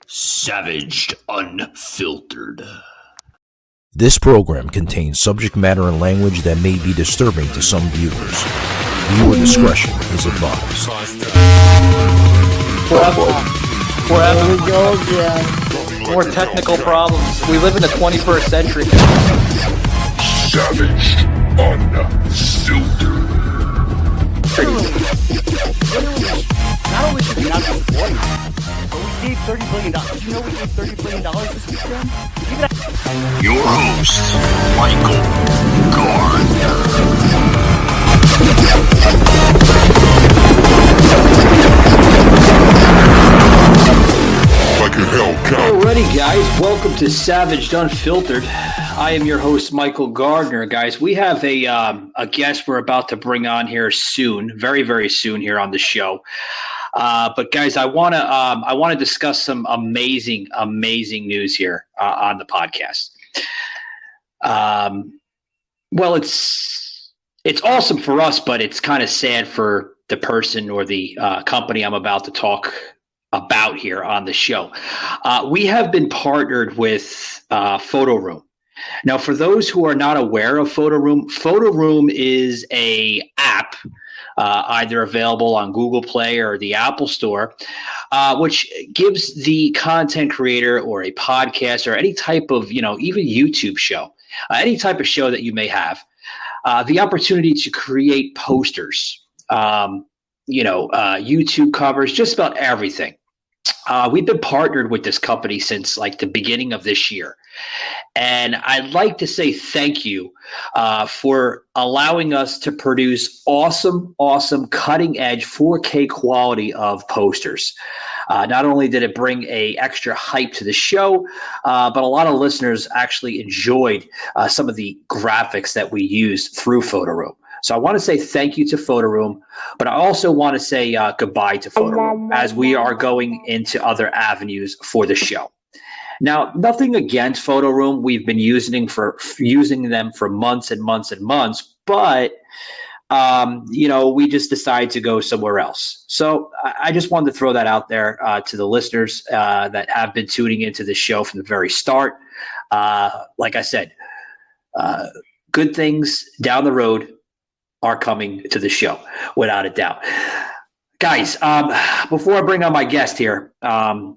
Savaged Unfiltered. This program contains subject matter and language that may be disturbing to some viewers. Viewer discretion is advised. There we go again. More technical problems. We live in the 21st century. Savaged Unfiltered. Not only should we not be supporting them, but we gave $30 billion. Did you know we gave $30 billion this weekend? Your host, Michael Gardner. Like a Hellcat. Alrighty, guys. Welcome to Savaged Unfiltered. I am your host, Michael Gardner. Guys, we have a guest we're about to bring on here soon, very, very soon here on the show. But guys, I want to discuss some amazing news here on the podcast. Well, it's awesome for us, but it's kind of sad for the person or the company I'm about to talk about here on the show. We have been partnered with Photo Room. Now, for those who are not aware of Photo Room is a app either available on Google Play or the Apple Store, which gives the content creator or a podcast or any type of, even YouTube show, any type of show that you may have, the opportunity to create posters, YouTube covers, just about everything. We've been partnered with this company since like the beginning of this year. And I'd like to say thank you for allowing us to produce awesome, cutting edge 4K quality of posters. Not only did it bring a extra hype to the show, but a lot of listeners actually enjoyed some of the graphics that we used through Photo Room. So I want to say thank you to Photo Room, but I also want to say goodbye to Photo Room as we are going into other avenues for the show. Now, nothing against Photo Room. We've been using them for months and months and months, but we just decided to go somewhere else. So I just wanted to throw that out there to the listeners that have been tuning into the show from the very start. Like I said, good things down the road are coming to the show, without a doubt. Guys, before I bring on my guest here,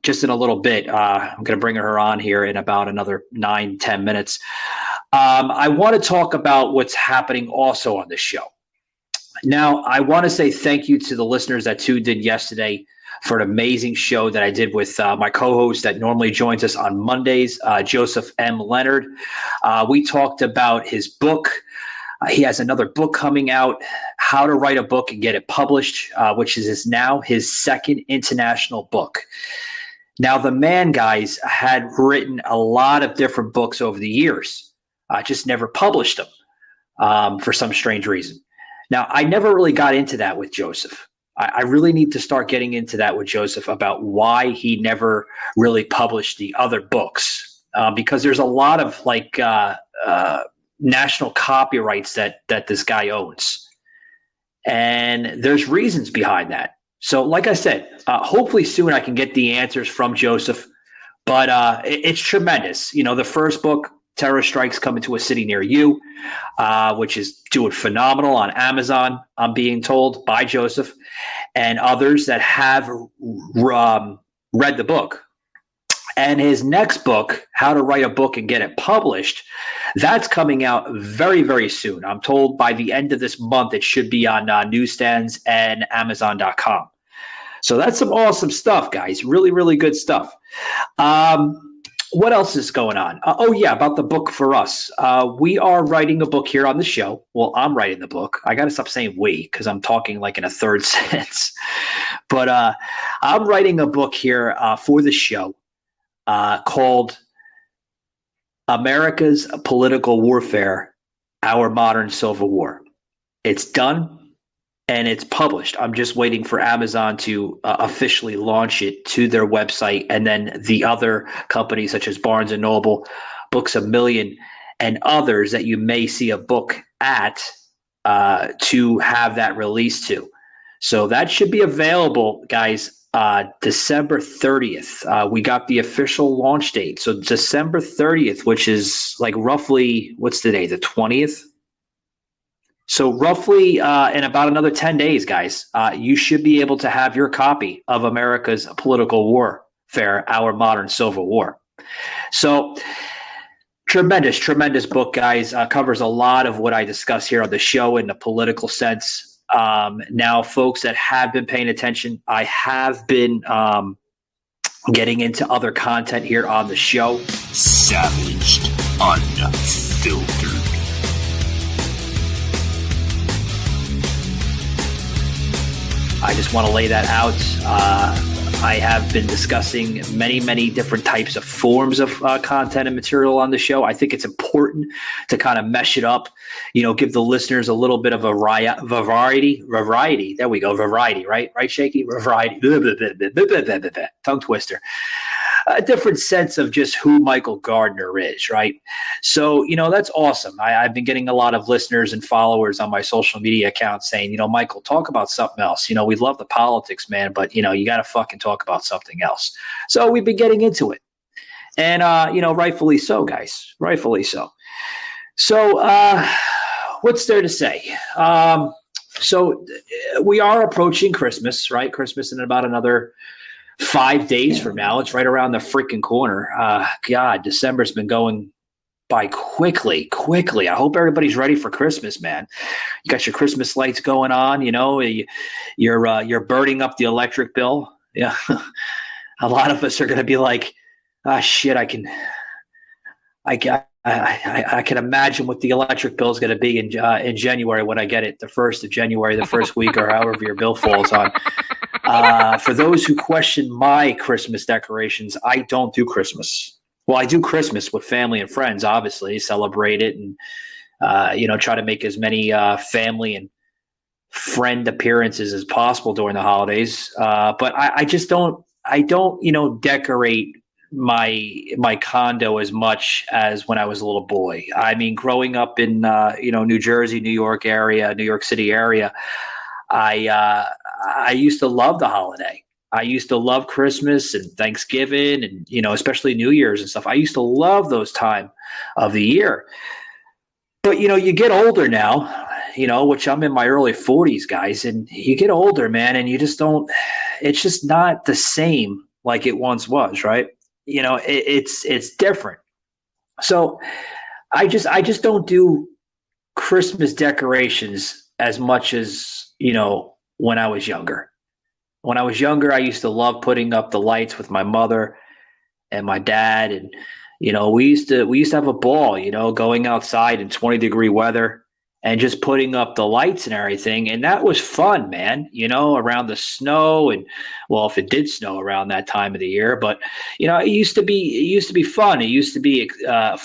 just in a little bit, I'm going to bring her on here in about another 9-10 minutes. I want to talk about what's happening also on this show. Now, I want to say thank you to the listeners that tuned in yesterday for an amazing show that I did with my co-host that normally joins us on Mondays, Joseph M. Leonard. We talked about his book. He has another book coming out, How to Write a Book and Get It Published, which is now his second international book. Now, the man, guys, had written a lot of different books over the years. Just never published them for some strange reason. Now, I never really got into that with Joseph. I really need to start getting into that with Joseph about why he never really published the other books, because there's a lot of national copyrights that this guy owns. And there's reasons behind that. So like I said, hopefully soon I can get the answers from Joseph, but it's tremendous. The first book, Terror Strikes Coming to a City Near You, which is doing phenomenal on Amazon, I'm being told, by Joseph and others that have read the book. And his next book, How to Write a Book and Get It Published, that's coming out very, very soon. I'm told by the end of this month, it should be on newsstands and Amazon.com. So that's some awesome stuff, guys. Really, really good stuff. What else is going on? About the book for us. We are writing a book here on the show. Well, I'm writing the book. I got to stop saying we because I'm talking like in a third sentence. But I'm writing a book here for the show. Called America's Political Warfare, Our Modern Civil War. It's done and it's published. I'm just waiting for Amazon to officially launch it to their website, and then the other companies such as Barnes & Noble, Books A Million, and others that you may see a book at to have that released to. So that should be available, guys, December 30th. We got the official launch date. So December 30th, which is like roughly, what's the day? The 20th? So roughly in about another 10 days, guys, you should be able to have your copy of America's Political Warfare, Our Modern Civil War. So tremendous book, guys. Covers a lot of what I discuss here on the show in the political sense. Now, folks that have been paying attention, I have been getting into other content here on the show. Savaged, unfiltered. I just want to lay that out. I have been discussing many different types of forms of content and material on the show. I think it's important to kind of mesh it up, give the listeners a little bit of a variety. There we go. Variety, right? Right, Shaky? Variety. Tongue twister. A different sense of just who Michael Gardner is, right? So, that's awesome. I've been getting a lot of listeners and followers on my social media accounts saying, Michael, talk about something else. We love the politics, man, but, you got to fucking talk about something else. So we've been getting into it. And, rightfully so, guys. Rightfully so. So what's there to say? So we are approaching Christmas, right? Christmas in about another 5 days from now. It's right around the freaking corner. God, December's been going by quickly. I hope everybody's ready for Christmas, man. You got your Christmas lights going on. You're burning up the electric bill. Yeah, a lot of us are going to be like, shit. I can imagine what the electric bill is going to be in January when I get it, the 1st of January, the first week, or however your bill falls on. For those who question my Christmas decorations, I don't do Christmas. Well, I do Christmas with family and friends, obviously, celebrate it and, try to make as many family and friend appearances as possible during the holidays. But I don't decorate my condo as much as when I was a little boy. I mean, growing up in, New Jersey, New York City area, I used to love the holiday. I used to love Christmas and Thanksgiving and, especially New Year's and stuff. I used to love those time of the year. But, you get older now, which I'm in my early 40s, guys, and you get older, man, and you just don't – it's just not the same like it once was, right? It's different. So I just don't do Christmas decorations as much as, when I was younger. When I was younger, I used to love putting up the lights with my mother and my dad. And, we used to have a ball, going outside in 20-degree weather and just putting up the lights and everything. And that was fun, man, around the snow. And well, if it did snow around that time of the year, but it used to be fun. It used to be I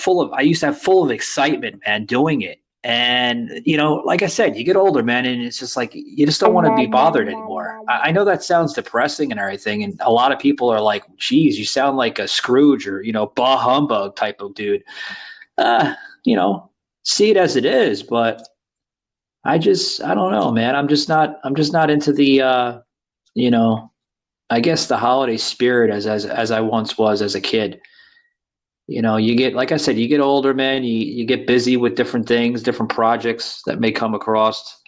used to have full of excitement, man, doing it. And, like I said, you get older, man, and it's just like you just don't want to be bothered anymore. I know that sounds depressing and everything, and a lot of people are like, geez, you sound like a Scrooge or, bah humbug type of dude. See it as it is, but I don't know, man. I'm just not into the, I guess the holiday spirit as I once was as a kid. You get, like I said, you get older, man, you get busy with different things, different projects that may come across.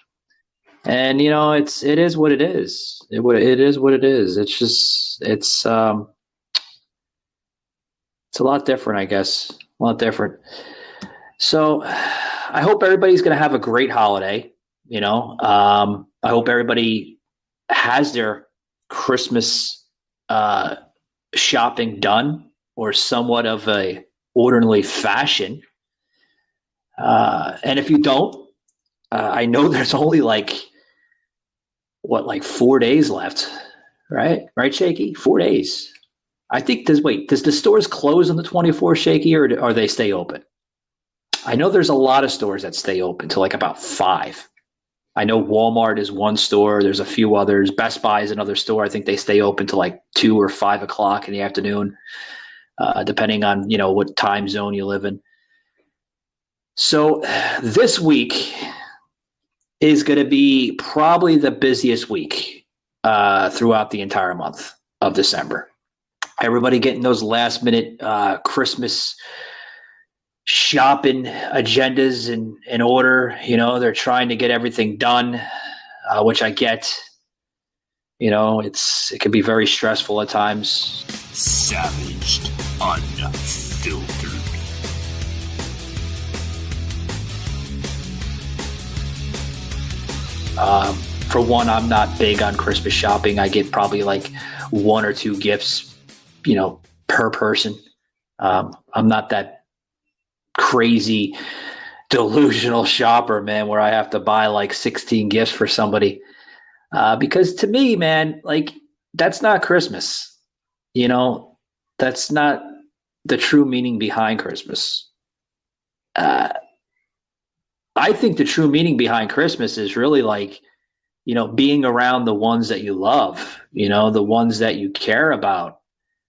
And, it is what it is. It is what it is. It's just, it's a lot different, I guess. A lot different. So I hope everybody's going to have a great holiday. I hope everybody has their Christmas shopping done, or somewhat of a orderly fashion. And if you don't, I know there's only like 4 days left, right? Right, Shaky? 4 days. I think does the stores close on the 24th, Shaky, or they stay open? I know there's a lot of stores that stay open till like about 5. I know Walmart is one store. There's a few others. Best Buy is another store. I think they stay open till like 2 or 5 o'clock in the afternoon. Depending on, what time zone you live in. So this week is going to be probably the busiest week throughout the entire month of December. Everybody getting those last minute Christmas shopping agendas in order. They're trying to get everything done, which I get. It can be very stressful at times. Savaged, unfiltered. For one, I'm not big on Christmas shopping. I get probably like 1 or 2 gifts, per person. I'm not that crazy delusional shopper, man, where I have to buy like 16 gifts for somebody. Because to me, man, like that's not Christmas. That's not the true meaning behind Christmas. I think the true meaning behind Christmas is really like, being around the ones that you love, the ones that you care about.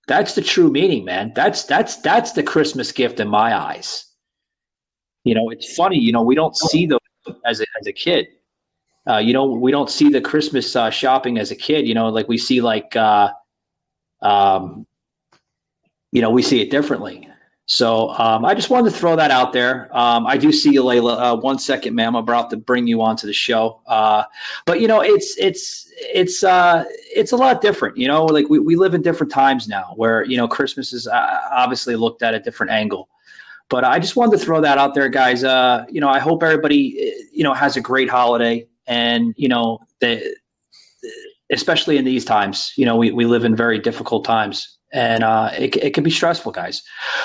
That's the true meaning, man. That's the Christmas gift in my eyes. It's funny, we don't see those as a kid. We don't see the Christmas shopping as a kid, like we see we see it differently. So I just wanted to throw that out there. I do see you, Layla. 1 second, ma'am. I'm about to bring you onto the show. But it's a lot different. Like we live in different times now, where Christmas is obviously looked at a different angle. But I just wanted to throw that out there, guys. I hope everybody has a great holiday, and especially in these times. We live in very difficult times. And it can be stressful, guys.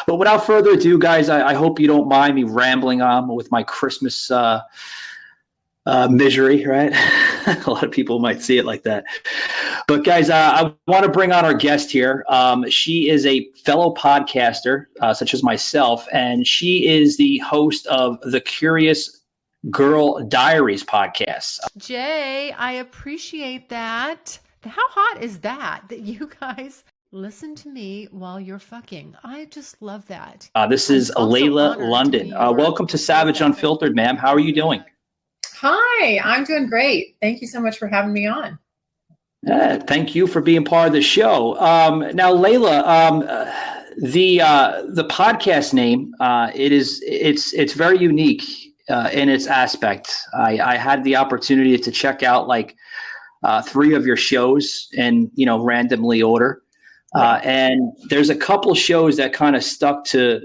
But without further ado, guys, I hope you don't mind me rambling on with my Christmas misery, right? A lot of people might see it like that. But, guys, I want to bring on our guest here. She is a fellow podcaster, such as myself, and she is the host of the Curious Girl Diaries podcast. Jay, I appreciate that. How hot is that you guys listen to me while you're fucking? I just love that. This is Layla London. Welcome to Savage Unfiltered, ma'am. How are you doing? Hi, I'm doing great. Thank you so much for having me on. Thank you for being part of the show. Now, Layla, the podcast name, it's very unique in its aspect. I had the opportunity to check out like 3 of your shows in randomly order. And there's a couple shows that kind of stuck to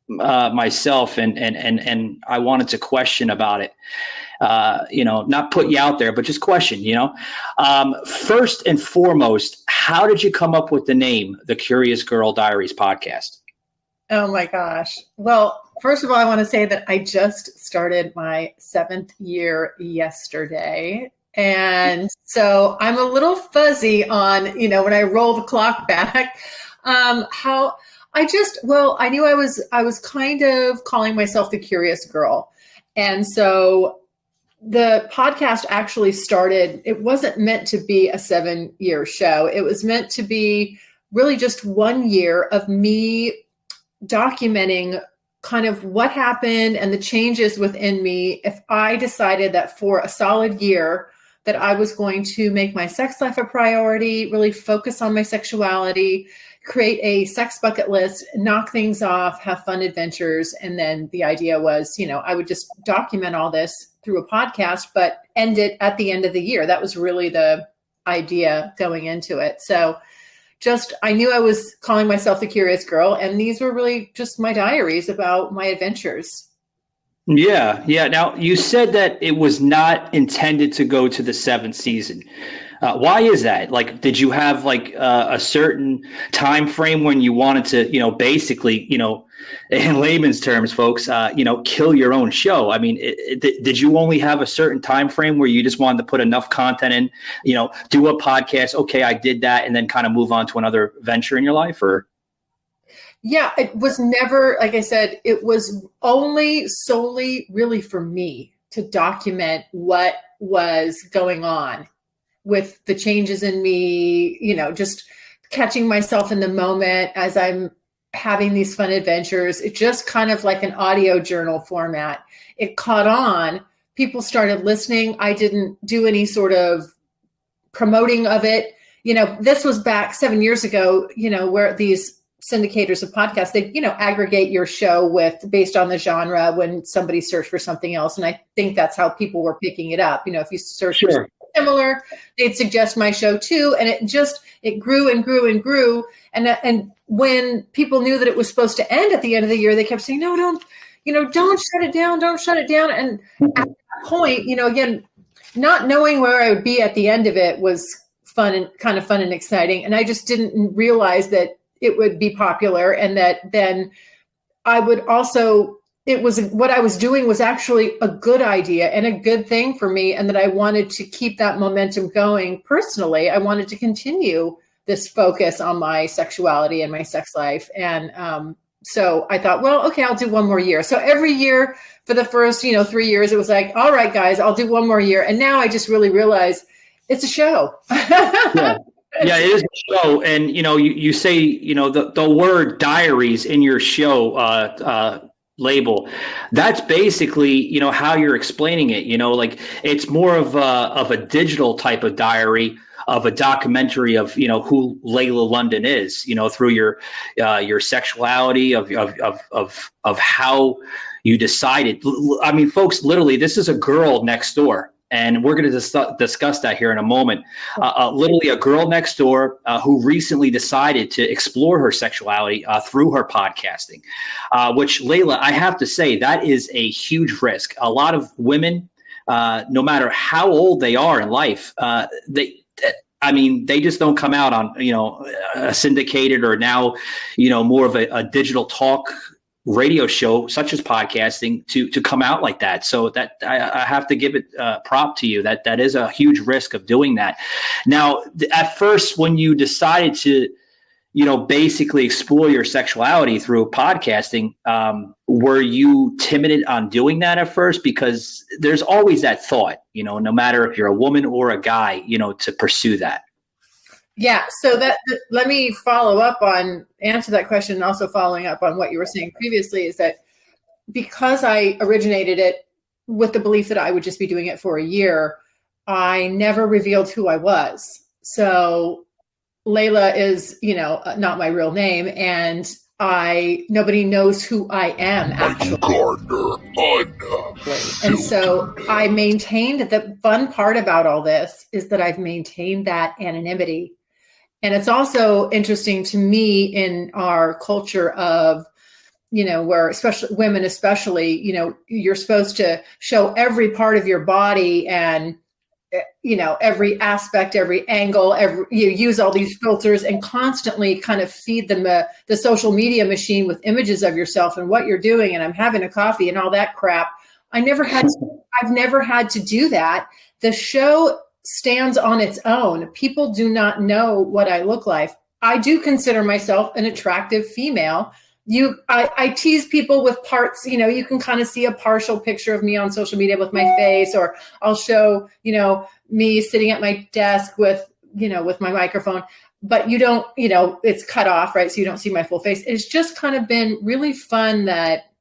myself, and I wanted to question about it. Not put you out there, but just question. First and foremost, how did you come up with the name, the Curious Girl Diaries podcast? Oh my gosh. Well, first of all, I want to say that I just started my 7th year yesterday. And so I'm a little fuzzy on, when I roll the clock back, how I knew I was kind of calling myself the Curious Girl. And so the podcast actually started, it wasn't meant to be a 7-year show. It was meant to be really just 1 year of me documenting kind of what happened and the changes within me if I decided that for a solid year that I was going to make my sex life a priority, really focus on my sexuality, create a sex bucket list, knock things off, have fun adventures. And then the idea was, I would just document all this through a podcast, but end it at the end of the year. That was really the idea going into it. So I knew I was calling myself the Curious Girl, and these were really just my diaries about my adventures. Yeah. Now, you said that it was not intended to go to the 7th season. Why is that? Like, did you have like a certain time frame when you wanted to, basically, in layman's terms, folks, kill your own show? I mean, did you only have a certain time frame where you just wanted to put enough content in, do a podcast? Okay, I did that, and then kind of move on to another venture in your life, or? Yeah, it was never, like I said, it was only solely really for me to document what was going on with the changes in me, just catching myself in the moment as I'm having these fun adventures. It just kind of like an audio journal format. It caught on. People started listening. I didn't do any sort of promoting of it. This was back 7 years ago, where these syndicators of podcasts, they, aggregate your show based on the genre when somebody searched for something else. And I think that's how people were picking it up. If you search for something similar, they'd suggest my show too. And it grew and grew and grew. And when people knew that it was supposed to end at the end of the year, they kept saying, no, don't shut it down. Don't shut it down. And at that point, again, not knowing where I would be at the end of it was fun and exciting. And I just didn't realize that it would be popular, and that then I would also, what I was doing was actually a good idea and a good thing for me. And that I wanted to keep that momentum going personally. I wanted to continue this focus on my sexuality and my sex life. And so I thought, well, okay, I'll do one more year. So every year for the first, 3 years, it was like, all right, guys, I'll do one more year. And now I just really realize it's a show. Yeah, it is a show. And, you say, the word diaries in your show label, that's basically, how you're explaining it, like it's more of a digital type of diary, of a documentary of, who Layla London is, through your sexuality, of how you decided. I mean, folks, literally, this is a girl next door. And we're going to discuss that here in a moment. Literally a girl next door who recently decided to explore her sexuality through her podcasting, which, Layla, I have to say, that is a huge risk. A lot of women, no matter how old they are in life, they just don't come out on, a syndicated or now, more of a digital talk radio show such as podcasting to come out like that. So that I have to give it prop to you that is a huge risk of doing that. Now, at first, when you decided to, basically explore your sexuality through podcasting, were you timid on doing that at first? Because there's always that thought, no matter if you're a woman or a guy, to pursue that. Yeah. So let me answer that question, and also following up on what you were saying previously, is that because I originated it with the belief that I would just be doing it for a year, I never revealed who I was. So Layla is, not my real name, and nobody knows who I am actually. And so I maintained, the fun part about all this is that I've maintained that anonymity. And it's also interesting to me in our culture of, where especially women, you're supposed to show every part of your body and, every aspect, every angle, you use all these filters and constantly kind of feed them the social media machine with images of yourself and what you're doing. And I'm having a coffee and all that crap. I've never had to do that. The show stands on its own. People do not know what I look like. I do consider myself an attractive female. I tease people with parts, you can kind of see a partial picture of me on social media with my face, or I'll show, me sitting at my desk with my microphone, but you don't, it's cut off, right? So you don't see my full face. It's just kind of been really fun that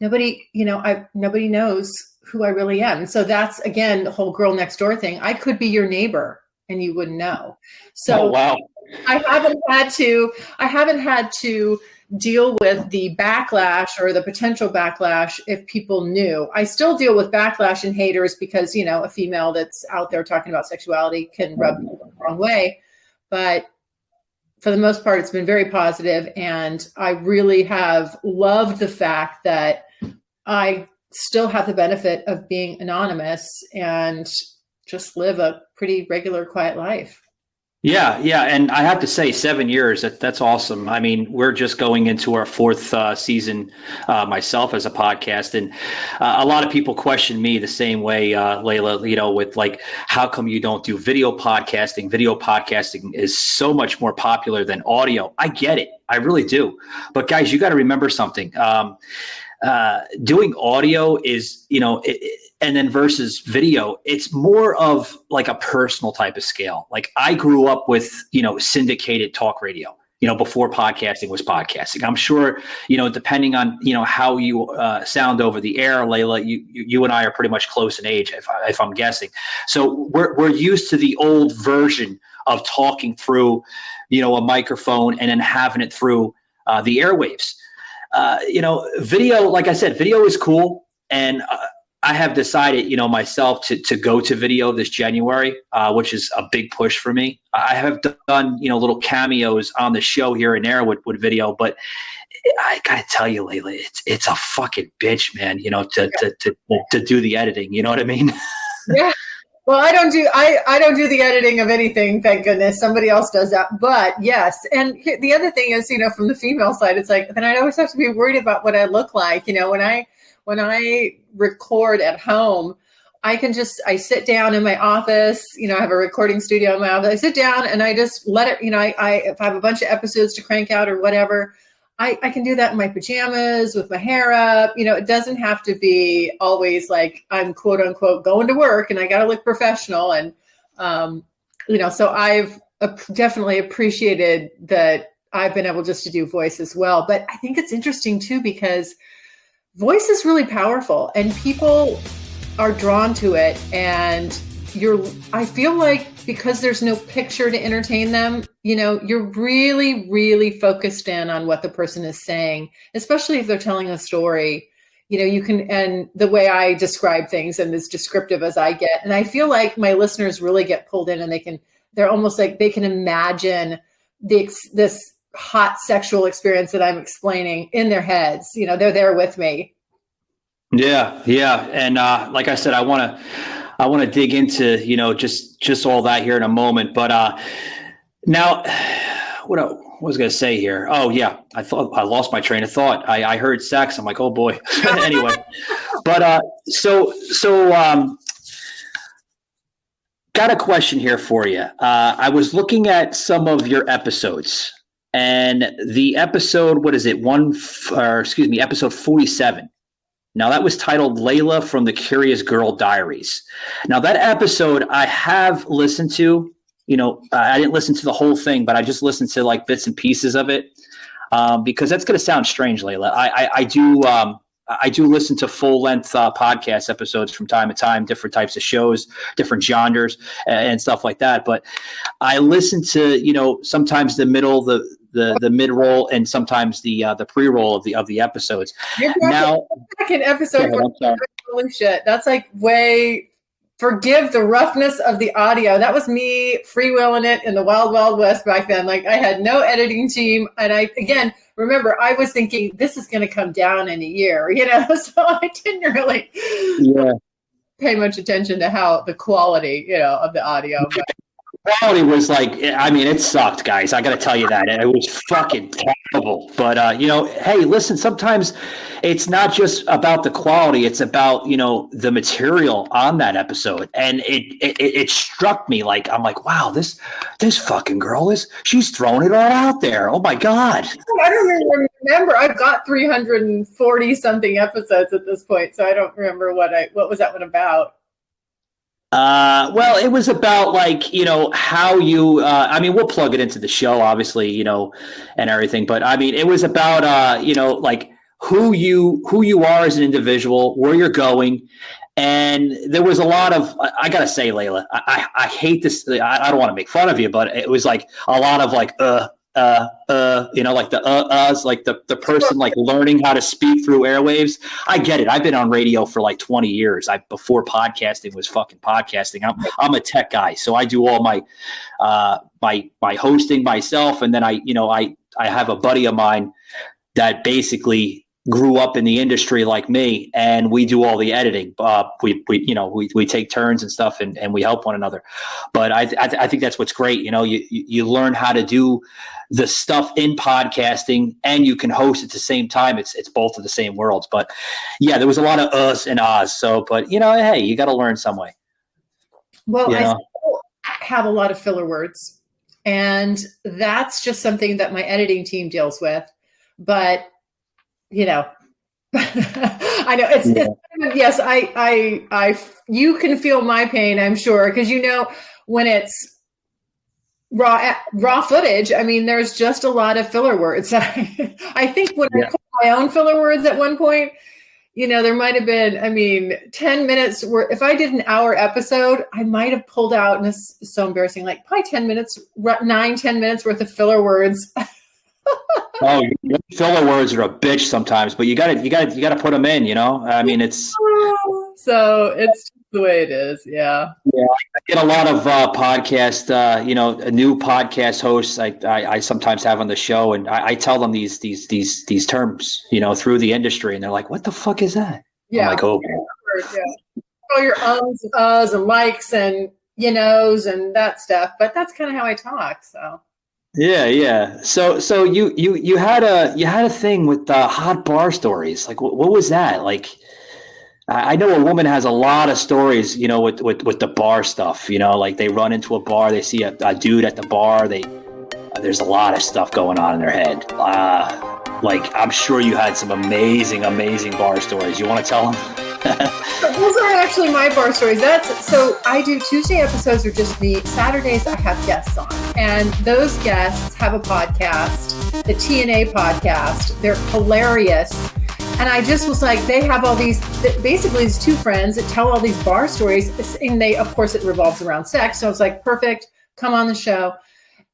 nobody knows who I really am. And so that's, again, the whole girl next door thing. I could be your neighbor and you wouldn't know. So wow. I haven't had to deal with the backlash or the potential backlash if people knew. I still deal with backlash and haters because, a female that's out there talking about sexuality can rub people the wrong way. But for the most part, it's been very positive. And I really have loved the fact that I still have the benefit of being anonymous and just live a pretty regular, quiet life. Yeah. And I have to say, 7 years, that's awesome. I mean, we're just going into our fourth season myself as a podcast. And a lot of people question me the same way, Layla, with like, how come you don't do video podcasting? Video podcasting is so much more popular than audio. I get it. I really do. But guys, you got to remember something. Doing audio is, and then versus video, it's more of like a personal type of scale. Like I grew up with, syndicated talk radio. before podcasting was podcasting. I'm sure, depending on, how you sound over the air, Layla, you and I are pretty much close in age, if I'm guessing. So we're used to the old version of talking through, a microphone and then having it through the airwaves. Video, like I said, video is cool. And I have decided, myself to go to video this January, which is a big push for me. I have done, little cameos on the show here and there with video, but I gotta tell you, Layla, it's a fucking bitch, man. To do the editing. You know what I mean? Yeah. Well, I don't do the editing of anything. Thank goodness, somebody else does that. But yes, and the other thing is, from the female side, it's like then I'd always have to be worried about what I look like. When I record at home, I sit down in my office, I have a recording studio in my office. I sit down and I just let it, if I have a bunch of episodes to crank out or whatever, I can do that in my pajamas with my hair up. It doesn't have to be always like I'm quote unquote going to work and I got to look professional. And, so I've definitely appreciated that I've been able just to do voice as well. But I think it's interesting too, because voice is really powerful and people are drawn to it. And I feel like because there's no picture to entertain them, you're really, really focused in on what the person is saying, especially if they're telling a story. You can, and the way I describe things and as descriptive as I get. And I feel like my listeners really get pulled in and they're almost like they can imagine this hot sexual experience that I'm explaining in their heads. They're there with me. Yeah. And like I said, I want to dig into, just all that here in a moment. But now what I was going to say here. Oh, yeah. I thought I lost my train of thought. I heard sex. I'm like, oh, boy. Anyway. But so got a question here for you. I was looking at some of your episodes. And the episode, what is it? Episode 47. Now that was titled Layla from the Curious Girl Diaries. Now that episode I have listened to, I didn't listen to the whole thing, but I just listened to like bits and pieces of it because that's going to sound strange, Layla. I do listen to full length podcast episodes from time to time, different types of shows, different genres and stuff like that. But I listen to, sometimes the middle, the mid roll, and sometimes the pre roll of the episodes. Now, back in episode, holy shit, that's like way. Forgive the roughness of the audio. That was me freewheeling it in the wild, wild west back then. Like I had no editing team, and remember, I was thinking this is going to come down in a year, so I didn't really pay much attention to how the quality, of the audio. But quality was like, it sucked, guys. I got to tell you that. It was fucking terrible. But, hey, listen, sometimes it's not just about the quality. It's about, the material on that episode. And it struck me like, I'm like, wow, this fucking girl she's throwing it all out there. Oh, my God. I don't even remember. I've got 340 something episodes at this point. So I don't remember what was that one about. Well, it was about like, how you, we'll plug it into the show, obviously, and everything, but it was about, like who you are as an individual, where you're going. And there was a lot of, I gotta say, Layla, I hate this. I don't want to make fun of you, but it was like a lot of like, like the uhs, like the person like learning how to speak through airwaves. I get it. I've been on radio for like 20 years. Before podcasting was fucking podcasting. I'm a tech guy, so I do all my my hosting myself, and then I have a buddy of mine that basically grew up in the industry like me, and we do all the editing. We take turns and stuff, and we help one another. But I think that's what's great. You learn how to do the stuff in podcasting, and you can host at the same time. It's both of the same worlds. But yeah, there was a lot of us and ahs. So, but hey, you got to learn some way. Well, I still have a lot of filler words, and that's just something that my editing team deals with. But I know it's yes, I you can feel my pain, I'm sure, because when it's raw footage. I mean, there's just a lot of filler words. I think when I put my own filler words at one point, there might have been, 10 minutes where if I did an hour episode, I might have pulled out, and this is so embarrassing, like probably 10 minutes worth of filler words. Oh, filler words are a bitch sometimes, but you gotta put them in, I mean, it's. So it's the way it is. Yeah. Yeah. I get a lot of podcast, new podcast hosts I sometimes have on the show, and I tell them these terms, through the industry, and they're like, "What the fuck is that?" Yeah. I'm like, "Oh, yeah. All your ums and uhs and likes and knows and that stuff." But that's kind of how I talk. So. Yeah. So you had a thing with hot bar stories. Like, what was that? Like, I know a woman has a lot of stories, with the bar stuff, like they run into a bar, they see a dude at the bar, there's a lot of stuff going on in their head. Like, I'm sure you had some amazing bar stories. You want to tell them? Those aren't actually my bar stories. So I do Tuesday episodes are just me. Saturdays I have guests on, and those guests have a podcast, the TNA podcast. They're hilarious. And I just was like, they have all these, basically these two friends that tell all these bar stories, and of course it revolves around sex. So I was like, perfect, come on the show.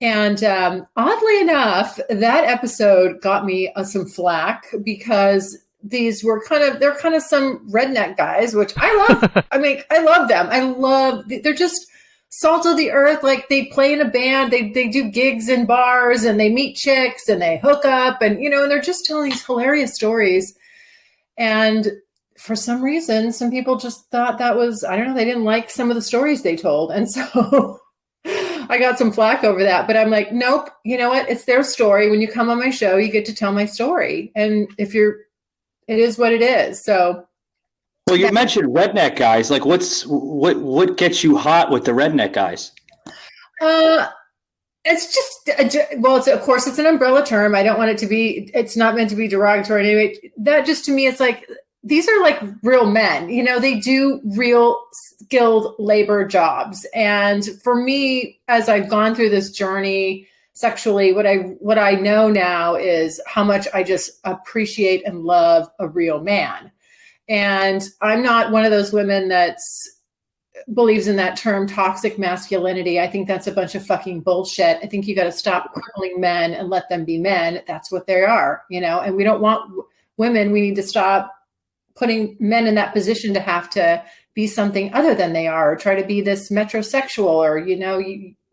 And oddly enough, that episode got me some flack because they're kind of some redneck guys, which I love. I love them. They're just salt of the earth. Like, they play in a band, they do gigs in bars, and they meet chicks and they hook up, and and they're just telling these hilarious stories. And for some reason, some people just thought that was, I don't know, they didn't like some of the stories they told. And so I got some flack over that. But I'm like, nope, you know what? It's their story. When you come on my show, you get to tell my story. And it is what it is. So. Well, you mentioned redneck guys. Like, what gets you hot with the redneck guys? It's just, of course, it's an umbrella term. I don't want it to be, it's not meant to be derogatory anyway. That just, to me, it's like, these are like real men, they do real skilled labor jobs. And for me, as I've gone through this journey sexually, what I know now is how much I just appreciate and love a real man. And I'm not one of those women that's believes in that term toxic masculinity. I think that's a bunch of fucking bullshit. I think you got to stop crippling men and let them be men. That's what they are, and we don't want women. We need to stop putting men in that position to have to be something other than they are, or try to be this metrosexual, or,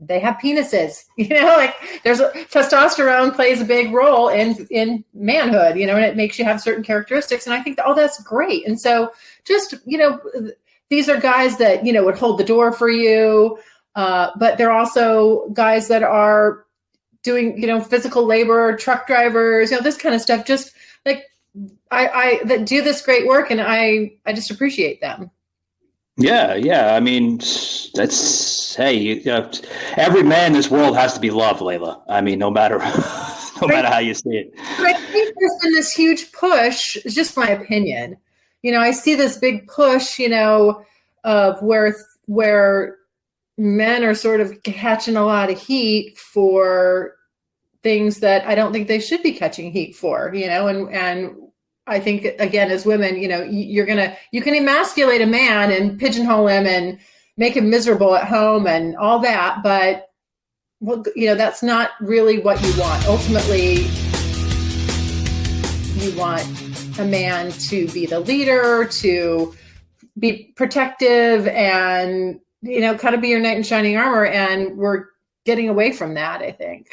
they have penises, like there's testosterone plays a big role in manhood, and it makes you have certain characteristics. And I think that's great. And so just, these are guys that, would hold the door for you. But they're also guys that are doing, physical labor, truck drivers, this kind of stuff. Just like I that do this great work, and I just appreciate them. Yeah. I mean, that's, hey, every man in this world has to be loved, Layla. I mean, no matter how you see it. I think there's been this huge push. It's just my opinion. I see this big push, of where men are sort of catching a lot of heat for things that I don't think they should be catching heat for, and I think, again, as women, you can emasculate a man and pigeonhole him and make him miserable at home and all that. But, that's not really what you want. Ultimately, you want a man to be the leader, to be protective, and, kind of be your knight in shining armor. And we're getting away from that, I think.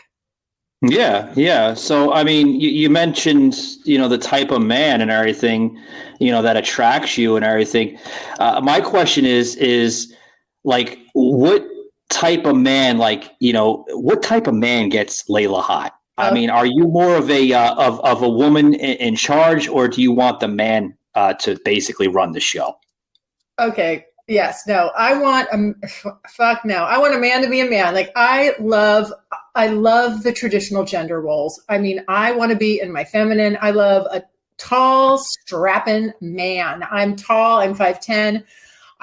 Yeah. So, I mean, you mentioned, the type of man and everything, that attracts you and everything. My question is like, what type of man, what type of man gets Layla hot? I mean, are you more of a woman in charge, or do you want the man to basically run the show? Okay. Yes. No. I want I want a man to be a man. Like, I love the traditional gender roles. I mean, I want to be in my feminine. I love a tall, strapping man. I'm tall. I'm 5'10".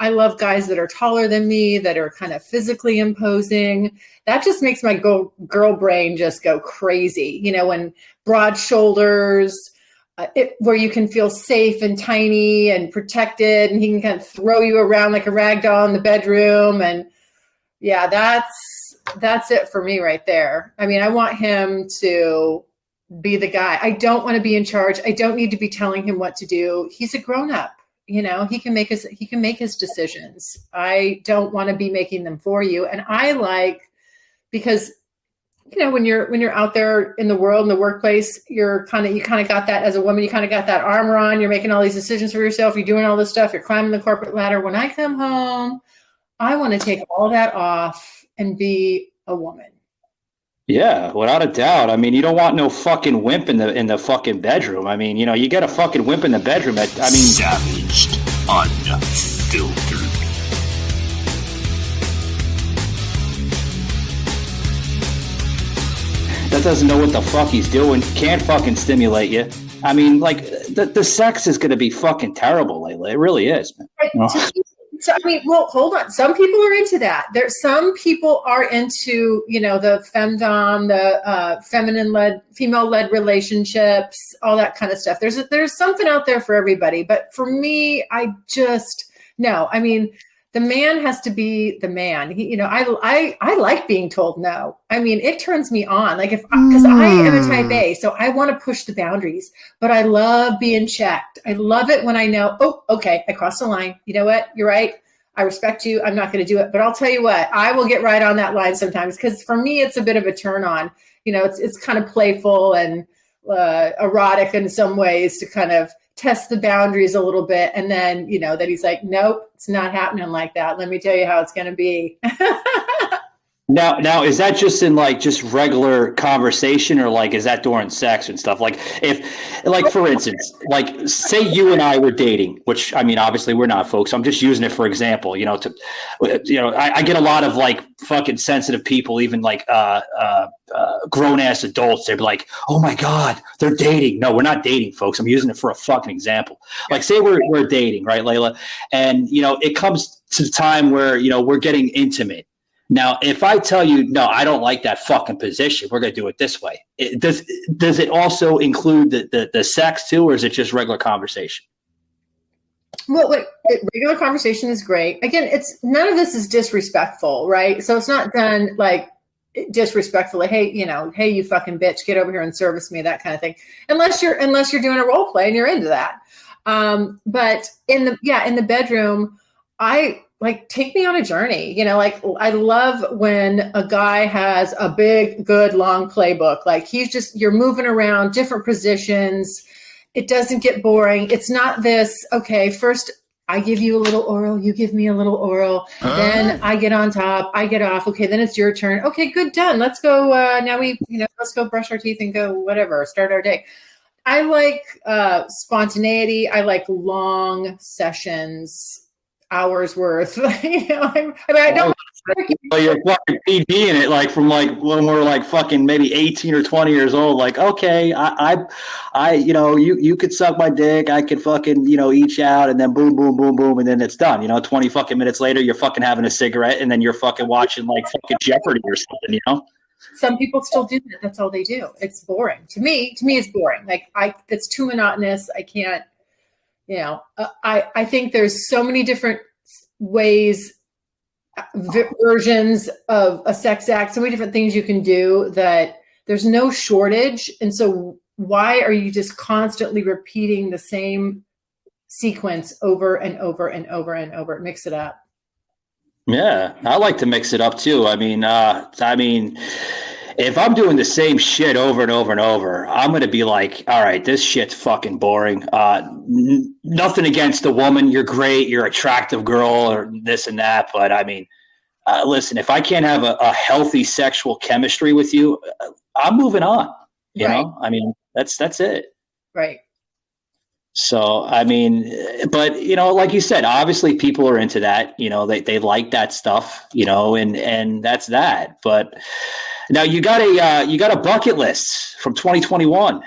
I love guys that are taller than me, that are kind of physically imposing. That just makes my girl brain just go crazy. You know, when broad shoulders, where you can feel safe and tiny and protected, and he can kind of throw you around like a rag doll in the bedroom. And yeah, that's it for me right there. I mean, I want him to be the guy. I don't want to be in charge. I don't need to be telling him what to do. He's a grown up. You know, he can make his decisions. I don't want to be making them for you. And because, you know, when you're out there in the world, in the workplace, you kind of got that as a woman, you kind of got that armor on, you're making all these decisions for yourself. You're doing all this stuff. You're climbing the corporate ladder. When I come home, I want to take all that off and be a woman. Yeah, without a doubt. I mean, you don't want no fucking wimp in the fucking bedroom. I mean, you know, you get a fucking wimp in the bedroom. Savaged, unfiltered. That doesn't know what the fuck he's doing. Can't fucking stimulate you. I mean, like the sex is going to be fucking terrible, Layla. It really is, man. So, I mean, well, hold on. Some people are into that. Some people are into, you know, the femdom, the female-led relationships, all that kind of stuff. There's something out there for everybody. But for me, no. I mean, the man has to be the man. I like being told no. I mean, it turns me on. Like because I am a type A, so I want to push the boundaries, but I love being checked. I love it when I know, oh, okay, I crossed the line. You know what? You're right. I respect you. I'm not going to do it, but I'll tell you what, I will get right on that line sometimes. Cause for me, it's a bit of a turn on, you know, it's kind of playful and erotic in some ways to kind of test the boundaries a little bit. And then, you know, that he's like, nope, it's not happening like that. Let me tell you how it's going to be. Now, is that just in like just regular conversation, or like is that during sex and stuff? Like for instance, like say you and I were dating, which I mean, obviously we're not, folks. I'm just using it for example. You know, I get a lot of like fucking sensitive people, even like grown ass adults. They're like, oh my god, they're dating. No, we're not dating, folks. I'm using it for a fucking example. Like say we're dating, right, Layla, and you know it comes to the time where you know we're getting intimate. Now, if I tell you, no, I don't like that fucking position, we're going to do it this way. Does it also include the sex too, or is it just regular conversation? Well, regular conversation is great. Again, none of this is disrespectful, right? So it's not done like disrespectfully. Hey, you fucking bitch, get over here and service me, that kind of thing. Unless you're doing a role play and you're into that. But in the bedroom, take me on a journey, you know, like I love when a guy has a big, good, long playbook. Like you're moving around different positions. It doesn't get boring. It's not this, okay, first I give you a little oral, you give me a little oral, then I get on top, I get off. Okay, then it's your turn. Okay, good, done. Let's go. Let's go brush our teeth and go whatever, start our day. I like spontaneity. I like long sessions. Hours worth, you know. I don't. Well, you're fucking PG in it, like from like when we're like fucking maybe 18 or 20 years old. Like, okay, I, you know, you could suck my dick, I could fucking, you know, eat you out, and then boom, boom, boom, boom, and then it's done. You know, 20 fucking minutes later, you're fucking having a cigarette, and then you're fucking watching like fucking Jeopardy or something. You know. Some people still do that. That's all they do. It's boring. To me, it's boring. Like it's too monotonous. I can't. You know, I think there's so many different ways, versions of a sex act, so many different things you can do that there's no shortage. And so why are you just constantly repeating the same sequence over and over and over and over? Mix it up. Yeah, I like to mix it up too. I mean, if I'm doing the same shit over and over and over, I'm going to be like, all right, this shit's fucking boring. Nothing against the woman. You're great. You're an attractive girl or this and that. But I mean, listen, if I can't have a healthy sexual chemistry with you, I'm moving on. You know, I mean, that's it. Right. So, I mean, but, you know, like you said, obviously people are into that, you know, they like that stuff, you know, and that's that. But now you got a bucket list from 2021.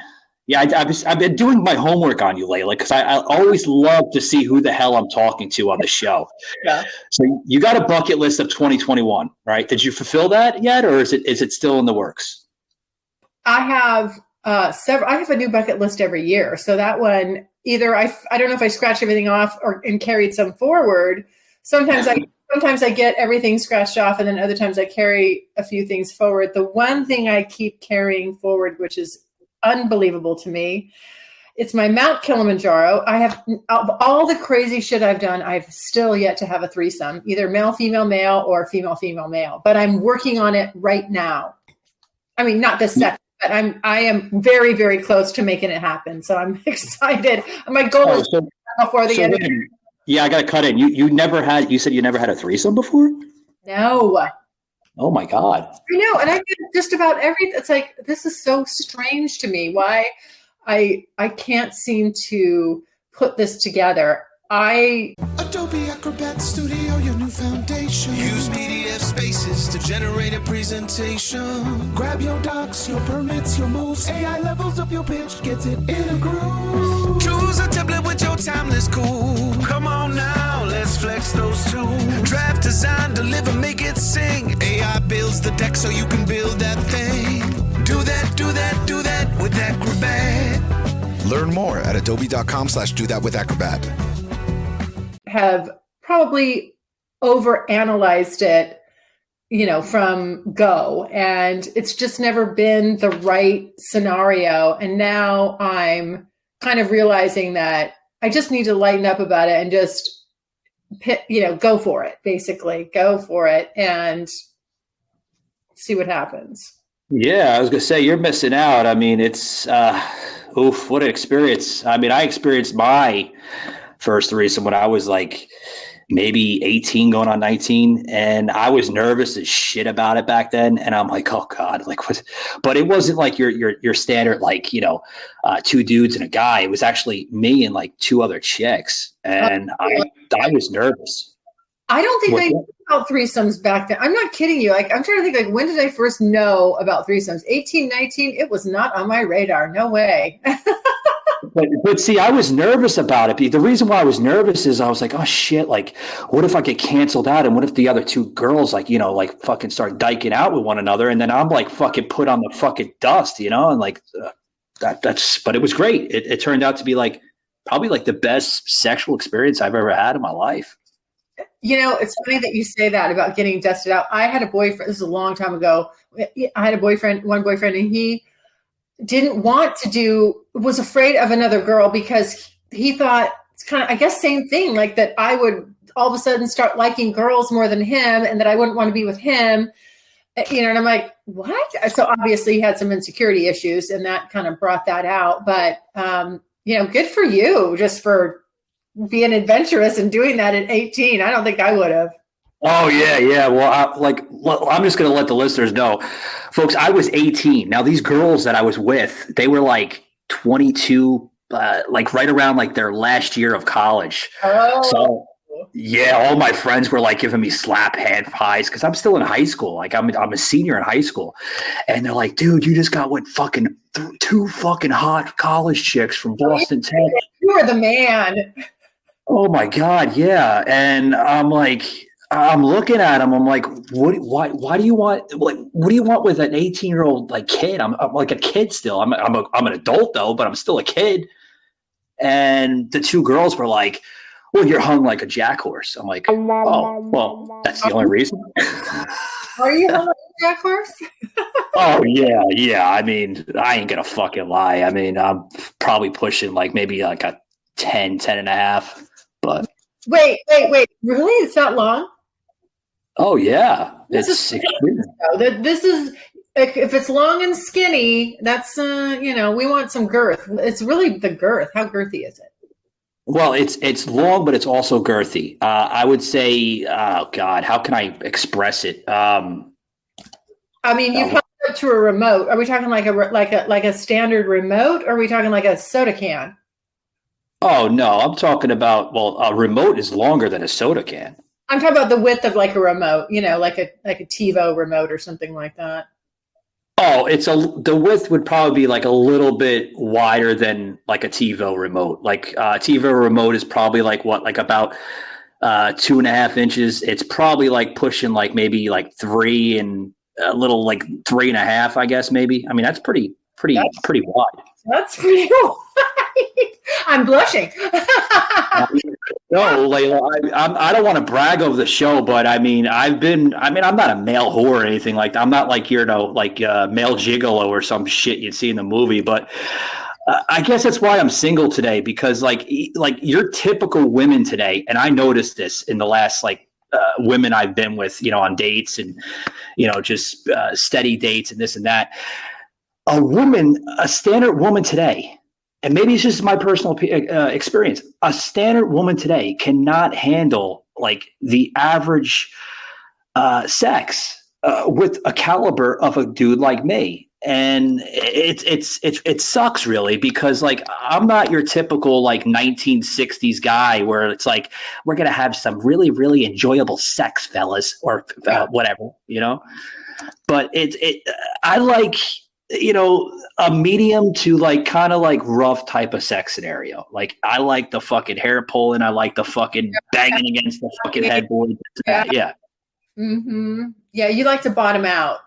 Yeah, I've been doing my homework on you, Layla, because I always love to see who the hell I'm talking to on the show. Yeah. So you got a bucket list of 2021, right? Did you fulfill that yet, or is it still in the works? I have several. I have a new bucket list every year. So that one, either I don't know if I scratched everything off and carried some forward. Sometimes I get everything scratched off, and then other times I carry a few things forward. The one thing I keep carrying forward, which is unbelievable to me, it's my Mount Kilimanjaro. I have, of all the crazy shit I've done, I've still yet to have a threesome, either male, female, male, or female, female, male. But I'm working on it right now. I mean, not this second, but I am very, very close to making it happen. So I'm excited. My goal is before the end of the year. Yeah, I got to cut in. You said you never had a threesome before? No. Oh my God. I know. And I get just about everything. It's like, this is so strange to me. Why I can't seem to put this together. Adobe Acrobat Studio, your new foundation. Use PDF spaces to generate a presentation. Grab your docs, your permits, your moves. AI levels up your pitch, gets it in a groove. Choose a template with your timeless cool. Come on now, let's flex those tools. Draft, design, deliver, make it sing. AI builds the deck so you can build that thing. Do that, do that, do that with Acrobat. Learn more at adobe.com/do-that-with-acrobat. Have probably overanalyzed it, from go. And it's just never been the right scenario. And now I'm kind of realizing that I just need to lighten up about it and just, go for it, basically. Go for it and see what happens. Yeah, I was going to say, you're missing out. I mean, it's, what an experience. I mean, I experienced my first threesome when I was like maybe 18 going on 19, and I was nervous as shit about it back then. And I'm like, oh God, like what? But it wasn't like your standard, like, two dudes and a guy. It was actually me and like two other chicks. And I was nervous. I don't think I knew about threesomes back then. I'm not kidding you. Like, I'm trying to think, like, when did I first know about threesomes? 18, 19? It was not on my radar. No way. But see, I was nervous about it. The reason why I was nervous is I was like, oh shit, like, what if I get canceled out? And what if the other two girls, like, fucking start dyking out with one another? And then I'm like fucking put on the fucking dust, and like but it was great. It turned out to be like probably like the best sexual experience I've ever had in my life. It's funny that you say that about getting dusted out. I had a boyfriend, this is a long time ago. I had one boyfriend, and he didn't want to was afraid of another girl because he thought it's kind of, I guess, same thing, like that I would all of a sudden start liking girls more than him and that I wouldn't want to be with him, and I'm like, what? So obviously he had some insecurity issues and that kind of brought that out. But, good for you just for being adventurous and doing that at 18. I don't think I would have. Oh, yeah. Well, I'm just going to let the listeners know. Folks, I was 18. Now, these girls that I was with, they were like 22, like right around like their last year of college. Oh. So, yeah, all my friends were like giving me slap hand highs because I'm still in high school. Like I'm a senior in high school. And they're like, dude, you just got with fucking two fucking hot college chicks from Boston Tech. You are the man. Oh, my God, yeah. And I'm like – I'm looking at him. I'm like, why do you want, like, what do you want with an 18-year-old like kid? I'm like a kid still. I'm an adult though, but I'm still a kid. And the two girls were like, well, you're hung like a jack horse. I'm like, oh, well, that's the only reason. Are you hung like a jack horse? Oh yeah. I mean, I ain't gonna fucking lie. I mean, I'm probably pushing like maybe like a 10 and a half, but. Wait. Really? It's that long? Oh yeah, This is if it's long and skinny, that's we want some girth. It's really the girth. How girthy is it? Well, it's long, but it's also girthy. I would say, oh God, how can I express it? I mean, you've held it up to a remote. Are we talking like a standard remote, or are we talking like a soda can? Oh no, I'm talking about, a remote is longer than a soda can. I'm talking about the width of like a remote, like a TiVo remote or something like that. Oh, the width would probably be like a little bit wider than like a TiVo remote. Like TiVo remote is probably like about 2.5 inches. It's probably like pushing like maybe like 3 and a little like 3.5, I guess maybe. I mean, that's pretty wide. That's pretty wide. I'm blushing. No, Layla, I don't want to brag over the show, but I'm not a male whore or anything like that. I'm not like, male gigolo or some shit you'd see in the movie, but I guess that's why I'm single today, because like your typical women today, and I noticed this in the last women I've been with, on dates and, just steady dates and this and that. A standard woman today, and maybe it's just my personal experience, a standard woman today cannot handle like the average sex with a caliber of a dude like me. And it sucks really, because like I'm not your typical like 1960s guy where it's like we're gonna have some really, really enjoyable sex, fellas, or whatever, But I like, a medium to like kind of like rough type of sex scenario. Like I like the fucking hair pulling. I like the fucking banging against the fucking headboard. Yeah. Mm-hmm. Yeah, you like to bottom out.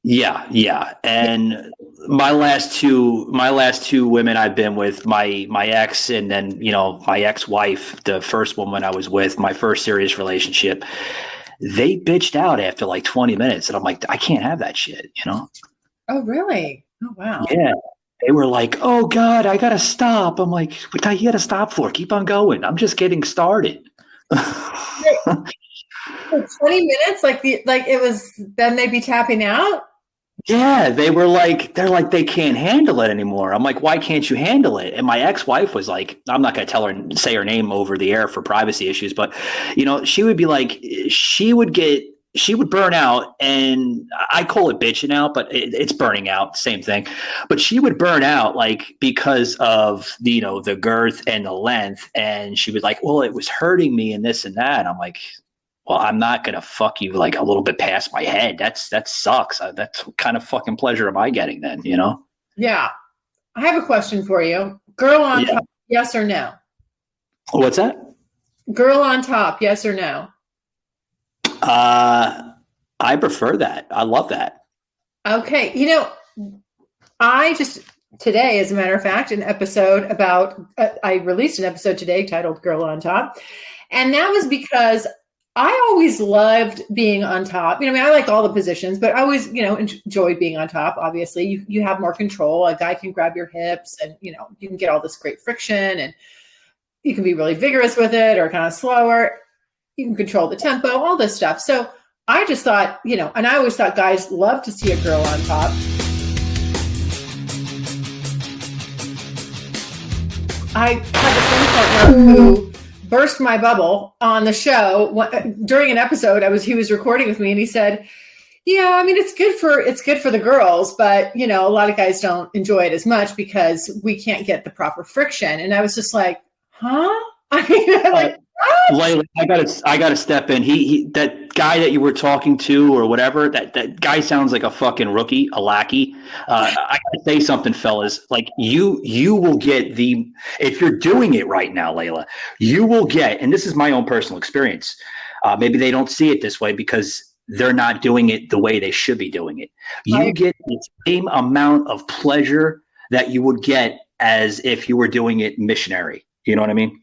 Yeah. And my last two women I've been with, my ex and then, my ex-wife, the first woman I was with, my first serious relationship, they bitched out after like 20 minutes. And I'm like, I can't have that shit, Oh, really? Oh, wow. Yeah. They were like, oh God, I got to stop. I'm like, what you got to stop for? Keep on going. I'm just getting started. 20 minutes? It was, then they'd be tapping out? Yeah, they're like, they can't handle it anymore. I'm like, why can't you handle it? And my ex-wife was like, I'm not going to tell her, say her name over the air for privacy issues, but she would be like, she would burn out, and I call it bitching out, but it's burning out, same thing. But she would burn out like because of the girth and the length, and she was like, well, it was hurting me and this and that. And I'm like, well, I'm not gonna fuck you like a little bit past my head. That sucks. That's what kind of fucking pleasure am I getting then? Yeah. I have a question for you. Girl on top, yes or no? What's that? Girl on top, yes or no? I prefer that. I love that. Okay. I just today, as a matter of fact, I released an episode today titled Girl on Top. And that was because I always loved being on top. I like all the positions, but I always, enjoyed being on top. Obviously, you have more control. A guy can grab your hips and, you can get all this great friction, and you can be really vigorous with it or kind of slower. You can control the tempo, all this stuff. So I just thought, and I always thought guys love to see a girl on top. I had this one partner who burst my bubble on the show during an episode. He was recording with me, and he said, yeah, it's good for the girls, but a lot of guys don't enjoy it as much because we can't get the proper friction. And I was just like, huh? Layla, I gotta step in. He that guy that you were talking to or whatever, that guy sounds like a fucking rookie, a lackey. I gotta say something, fellas. Like you will get if you're doing it right now, Layla, you will get, and this is my own personal experience. Maybe they don't see it this way because they're not doing it the way they should be doing it. You get the same amount of pleasure that you would get as if you were doing it missionary. You know what I mean?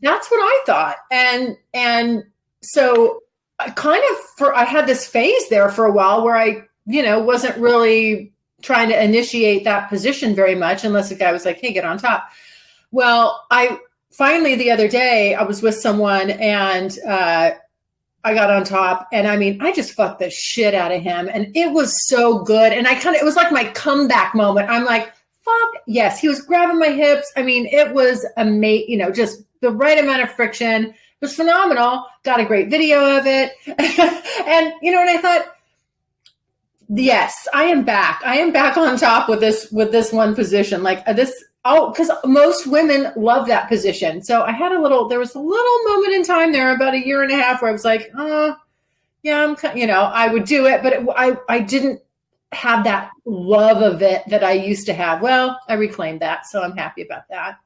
That's what I thought. And so I had this phase there for a while where I, wasn't really trying to initiate that position very much unless a guy was like, hey, get on top. Well, I finally the other day I was with someone and I got on top, and I just fucked the shit out of him, and it was so good. And it was like my comeback moment. I'm like, fuck yes. He was grabbing my hips. It was amazing, just the right amount of friction. It was phenomenal. Got a great video of it. And and I thought, yes, I am back. I am back on top with this one position. Because most women love that position. So there was a little moment in time there about 1.5 years where I was like, yeah, I would do it, but I didn't have that love of it that I used to have. Well, I reclaimed that, so I'm happy about that.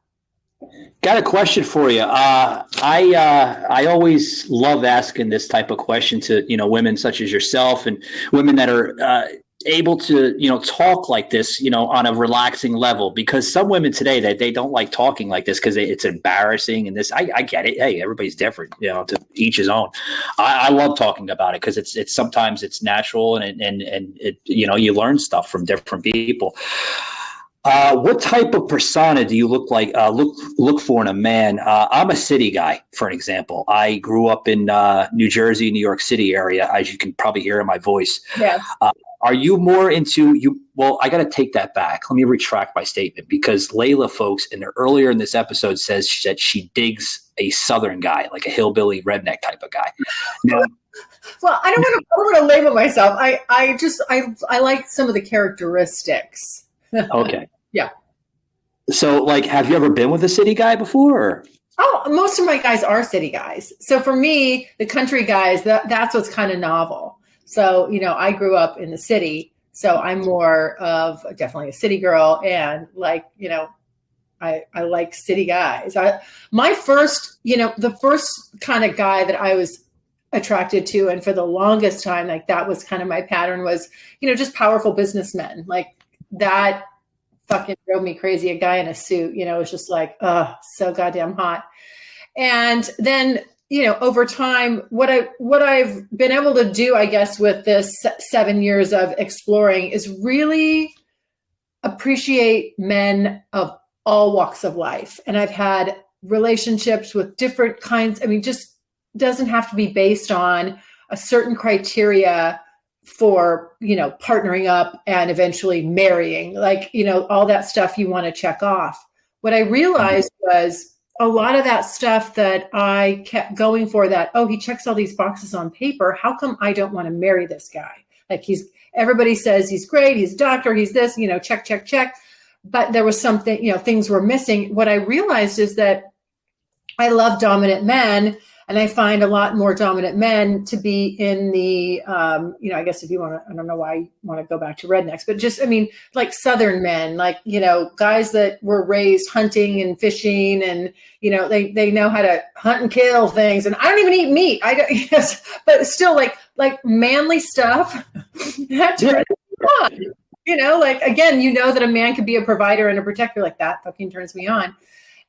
Got a question for you. I always love asking this type of question to women such as yourself and women that are able to talk like this on a relaxing level, because some women today that they don't like talking like this because it's embarrassing, and this I get it. Hey, everybody's different, to each his own. I love talking about it because it's sometimes it's natural and it you learn stuff from different people. What type of persona do you look for in a man? I'm a city guy, for an example. I grew up in New Jersey, New York City area, as you can probably hear in my voice. Yeah. Are you more into you? Well, I got to take that back. Let me retract my statement, because Layla, folks, earlier in this episode says that she digs a Southern guy, like a hillbilly redneck type of guy. Now, well, I don't want to label myself. I like some of the characteristics. Okay. Yeah. So, like, have you ever been with a city guy before? Or? Oh, most of my guys are city guys. So for me, the country guys, that's what's kind of novel. So, I grew up in the city, so I'm more of definitely a city girl, and I like city guys. My first, the first kind of guy that I was attracted to, and for the longest time, like that was kind of my pattern, was, just powerful businessmen. Like that fucking drove me crazy. A guy in a suit, was just like, so goddamn hot. And then, over time, what I've been able to do, I guess, with this 7 years of exploring is really appreciate men of all walks of life. And I've had relationships with different kinds. I mean, just doesn't have to be based on a certain criteria for, partnering up and eventually marrying, like, all that stuff you want to check off. What I realized was a lot of that stuff that I kept going for, that, he checks all these boxes on paper. How come I don't want to marry this guy? Like everybody says he's great. He's a doctor. He's this, check, check, check. But there was something, things were missing. What I realized is that I love dominant men, and I find a lot more dominant men to be in the, I guess if you want to, I don't know why you want to go back to rednecks, but just, like Southern men, like, guys that were raised hunting and fishing, and, they know how to hunt and kill things. And I don't even eat meat. But still like manly stuff. That turns me on. Like, again, that a man could be a provider and a protector, like that fucking turns me on.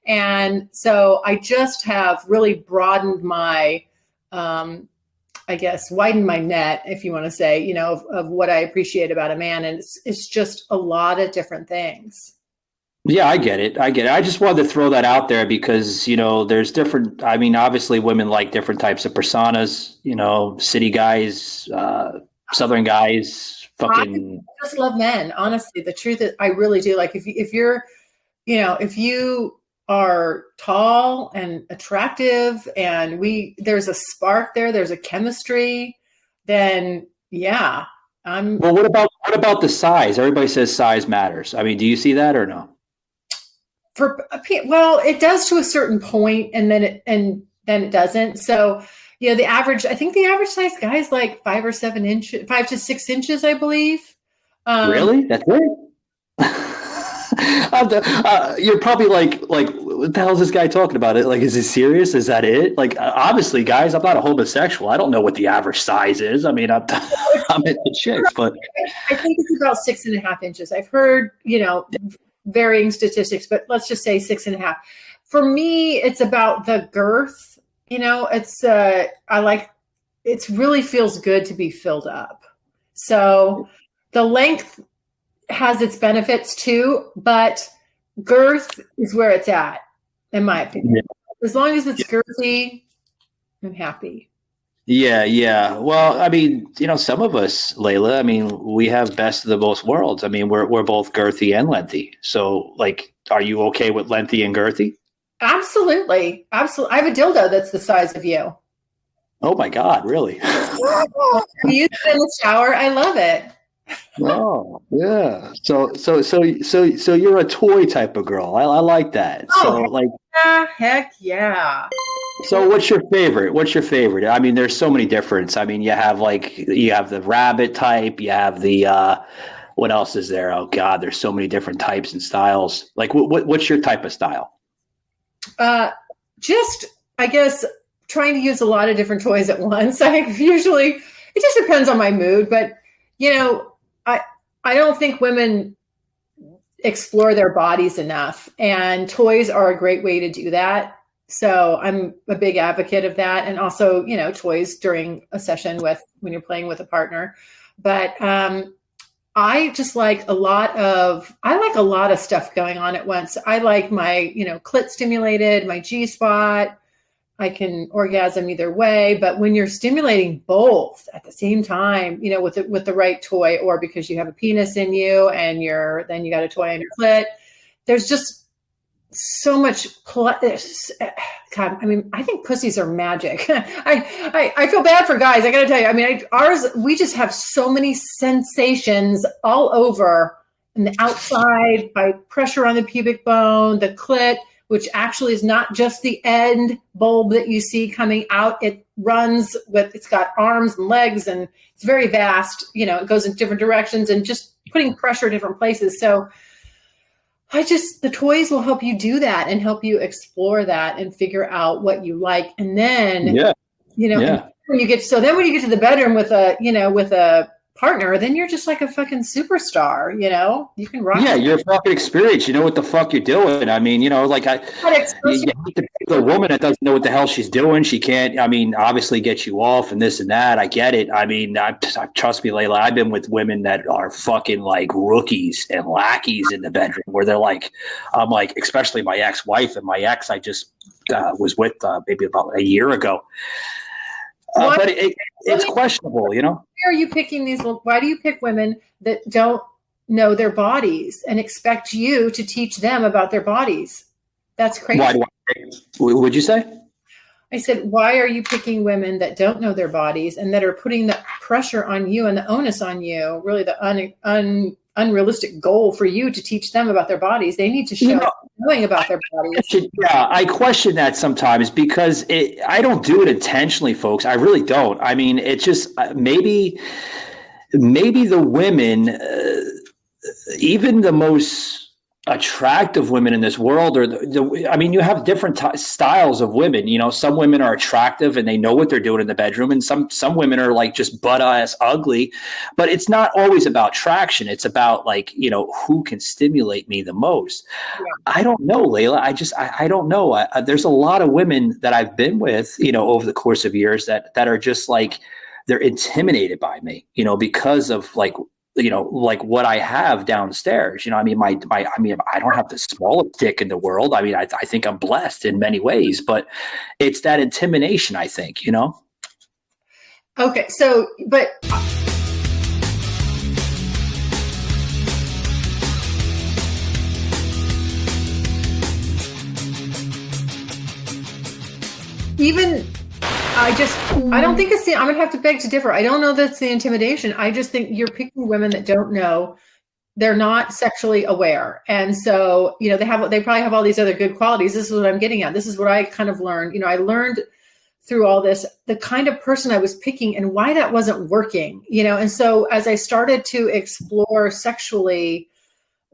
And so I just have really broadened my, widened my net, if you want to say, of what I appreciate about a man. And it's just a lot of different things. Yeah, I get it. I just wanted to throw that out there because, there's different, obviously women like different types of personas, city guys, Southern guys, fucking. I just love men. Honestly, the truth is I really do. Like if you're, if you are tall and attractive and there's a spark there's a chemistry, then yeah. Well, what about the size? Everybody says size matters. Do you see that or no? Well, it does to a certain point, and then it doesn't. So, the average size guy is like 5 to 6 inches, I believe. Really? That's it? You're probably like, what the hell is this guy talking about? It like, is he serious? Is that it? Like, obviously, guys, I'm not a homosexual. I don't know what the average size is. I'm into chicks, but I think it's about 6.5 inches. I've heard, varying statistics, but let's just say 6.5. For me, it's about the girth. It's it really feels good to be filled up. So the length has its benefits too, but girth is where it's at, in my opinion. Yeah. As long as it's girthy, I'm happy. Yeah. Well, some of us, Layla, we have best of the both worlds. We're both girthy and lengthy. So, like, are you okay with lengthy and girthy? Absolutely. I have a dildo that's the size of you. Oh my God, really? You use it in the shower. I love it. Oh yeah. So you're a toy type of girl. I like that. Oh, so like, heck yeah. So what's your favorite? What's your favorite? I mean, there's so many different. I mean, you have the rabbit type, you have the what else is there? Oh God, there's so many different types and styles. Like what's your type of style? Just, I guess, trying to use a lot of different toys at once. It just depends on my mood, but I don't think women explore their bodies enough, and toys are a great way to do that. So I'm a big advocate of that. And also, toys during a session when you're playing with a partner. But I just like a lot of stuff going on at once. I like my, clit stimulated, my G-spot. I can orgasm either way. But when you're stimulating both at the same time, with the right toy, or because you have a penis in you and then you got a toy on your clit, there's just so much. God, I mean, I think pussies are magic. I feel bad for guys. I got to tell you, we just have so many sensations all over, in the outside, by pressure on the pubic bone, the clit, which actually is not just the end bulb that you see coming out. It it's got arms and legs, and it's very vast. It goes in different directions, and just putting pressure in different places. So the toys will help you do that and help you explore that and figure out what you like. And then, when you get to the bedroom with a partner, then you're just like a fucking superstar, you can rock. Yeah, you're a fucking experience. You know what the fuck you're doing. I mean, you hate to pick a woman that doesn't know what the hell she's doing. She can't, obviously get you off and this and that. I get it. I mean, trust me, Layla, I've been with women that are fucking like rookies and lackeys in the bedroom, where they're like, I'm like, especially my ex-wife, and my ex I just was with maybe about a year ago. But it's questionable, Why are you picking these? Why do you pick women that don't know their bodies and expect you to teach them about their bodies? That's crazy. What'd you say? I said, why are you picking women that don't know their bodies and that are putting the pressure on you and the onus on you, really the unrealistic goal for you to teach them about their bodies? They need to show knowing about their bodies. Yeah, I question that sometimes, because I don't do it intentionally, folks. I really don't. I mean, it's just maybe the women, even the most attractive women in this world, you have different styles of women. Some women are attractive and they know what they're doing in the bedroom, and some women are like just butt ass ugly. But it's not always about traction. It's about who can stimulate me the most. Yeah. I don't know, Layla. I don't know. There's a lot of women that I've been with over the course of years that are just like, they're intimidated by me because of like what I have downstairs. I don't have the smallest dick in the world. I mean, I think I'm blessed in many ways, but it's that intimidation, I think, Okay. So, but I don't think I'm going to have to beg to differ. I don't know that's the intimidation. I just think you're picking women that don't know. They're not sexually aware. And so, they probably have all these other good qualities. This is what I'm getting at. This is what I kind of learned. I learned through all this, the kind of person I was picking and why that wasn't working, And so as I started to explore sexually,